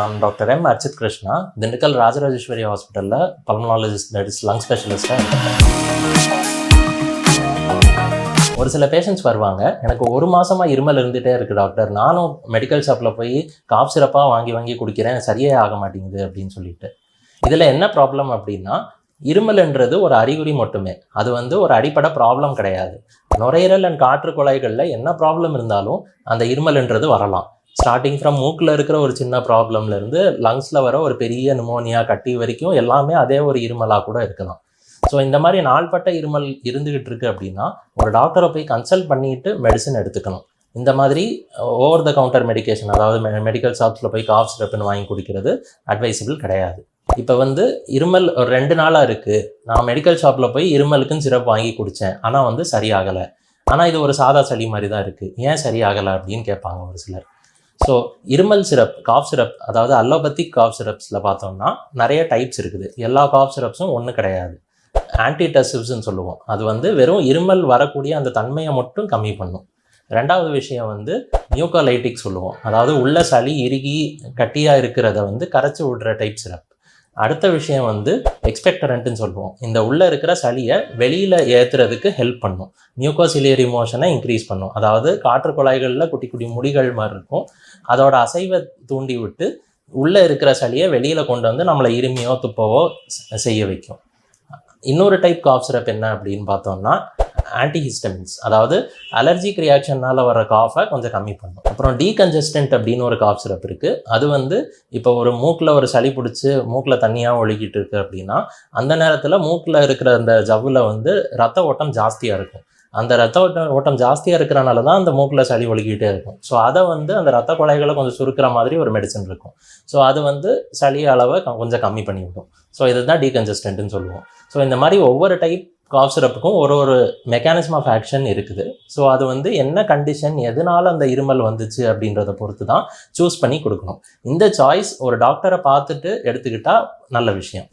நான் doctor M அர்ச்சித் Krishna, Dindigul Rajarajeswari ஹாஸ்பிட்டலில் pulmonologist that is lung ஸ்பெஷலிஸ்ட்டாக. ஒரு சில பேஷண்ட்ஸ் வருவாங்க, எனக்கு 1 மாதமாக இருமல் இருந்துகிட்டே இருக்குது டாக்டர், நானும் மெடிக்கல் ஷாப்பில் போய் காஃப் சிரப்பாக வாங்கி குடிக்கிறேன், சரியே ஆக மாட்டேங்குது அப்படின்னு சொல்லிட்டு. இதில் என்ன ப்ராப்ளம் அப்படின்னா, இருமல்ன்றது ஒரு அறிகுறி மட்டுமே, அது ஒரு அடிப்படை ப்ராப்ளம் கிடையாது. நுரையீரல் அண்ட் காற்று குழாய்களில் என்ன ப்ராப்ளம் இருந்தாலும் அந்த இருமல்ன்றது வரலாம். ஸ்டார்டிங் ஃப்ரம் மூக்கில் இருக்கிற ஒரு சின்ன ப்ராப்ளம்லேருந்து லங்ஸில் வர ஒரு பெரிய நிமோனியா கட்டி வரைக்கும் எல்லாமே அதே ஒரு இருமலாக கூட இருக்கலாம். ஸோ இந்த மாதிரி நாள்பட்ட இருமல் இருந்துகிட்டு இருக்கு அப்படின்னா ஒரு டாக்டரை போய் கன்சல்ட் பண்ணிட்டு மெடிசன் எடுத்துக்கணும். இந்த மாதிரி ஓவர் த கவுண்டர் மெடிக்கேஷன், அதாவது மெடிக்கல் ஷாப்ஸில் போய் காஃப் சிரப்னு வாங்கி குடிக்கிறது அட்வைசபிள் கிடையாது. இப்போ இருமல் ஒரு 2 நாளாக இருக்குது, நான் மெடிக்கல் ஷாப்பில் போய் இருமலுக்குன்னு சிரப் வாங்கி குடித்தேன், ஆனால் சரியாகலை, ஆனால் இது ஒரு சாதா சளி மாதிரி தான் இருக்குது, ஏன் சரியாகலை அப்படின்னு கேட்பாங்க ஒரு சிலர். ஸோ இருமல் சிரப், காஃப் சிரப், அதாவது அலோபதிக் காஃப் சிரப்ஸில் பார்த்தோம்னா நிறைய டைப்ஸ் இருக்குது. எல்லா காஃப் சிரப்ஸும் ஒன்று கிடையாது. ஆன்டிடசிவ்ஸ்ன்னு சொல்லுவோம், அது வெறும் இருமல் வரக்கூடிய அந்த தன்மையை மட்டும் கம்மி பண்ணும். ரெண்டாவது விஷயம் நியூகோலைட்டிக் சொல்லுவோம், அதாவது உள்ள சளி இறுகி கட்டியாக இருக்கிறத கரைச்சி விடுற டைப் சிரப். அடுத்த விஷயம் எக்ஸ்பெக்டரண்ட்டுன்னு சொல்லுவோம், இந்த உள்ளே இருக்கிற சளியை வெளியில் ஏற்றுறதுக்கு ஹெல்ப் பண்ணும், நியூகோசிலியரி மோஷனை இன்க்ரீஸ் பண்ணும். அதாவது காற்று குழாய்களில் குட்டி குட்டி முடிகள் மாதிரி இருக்கும், அதோட அசைவை தூண்டி விட்டு உள்ளே இருக்கிற சளியை வெளியில் கொண்டு நம்மளை இருமியோ துப்பவோ செய்ய வைக்கும். இன்னொரு டைப் காஃப் சிரப் என்ன அப்படின்னு பார்த்தோம்னா ஆன்டிஹிஸ்டமின்ஸ், அதாவது அலர்ஜிக் ரியாக்ஷனால் வர காஃபை கொஞ்சம் கம்மி பண்ணும். அப்புறம் டீகன்ஜஸ்டன்ட் அப்படின்னு ஒரு காஃப் சிரப் இருக்குது. அது இப்போ ஒரு மூக்கில் ஒரு சளி பிடிச்சி மூக்கில் தண்ணியாக ஒழுகிட்டு இருக்குது அப்படின்னா அந்த நேரத்தில் மூக்கில் இருக்கிற அந்த ஜவ்வில் ரத்த ஓட்டம் ஜாஸ்தியாக இருக்கும். அந்த ரத்த ஓட்டம் ஜாஸ்தியாக இருக்கிறனால தான் அந்த மூக்கில் சளி ஒழுகிட்டே இருக்கும். ஸோ அதை அந்த ரத்த குழாய்களை கொஞ்சம் சுருக்கிற மாதிரி ஒரு மெடிசன் இருக்கும். ஸோ அது சளி அளவை கொஞ்சம் கம்மி பண்ணிவிடும். ஸோ இதுதான் டீகன்ஜஸ்டன்ட்னு சொல்லுவோம். ஸோ இந்த மாதிரி ஒவ்வொரு டைப் காஃப் சிரப்புக்கும் ஒரு மெக்கானிசம் ஆஃப் ஆக்ஷன் இருக்குது. ஸோ அது என்ன கண்டிஷன், எதனால் அந்த இருமல் வந்துச்சு அப்படின்றத பொறுத்து தான் சூஸ் பண்ணி கொடுக்கணும். இந்த சாய்ஸ் ஒரு டாக்டரை பார்த்துட்டு எடுத்துக்கிட்டால் நல்ல விஷயம்.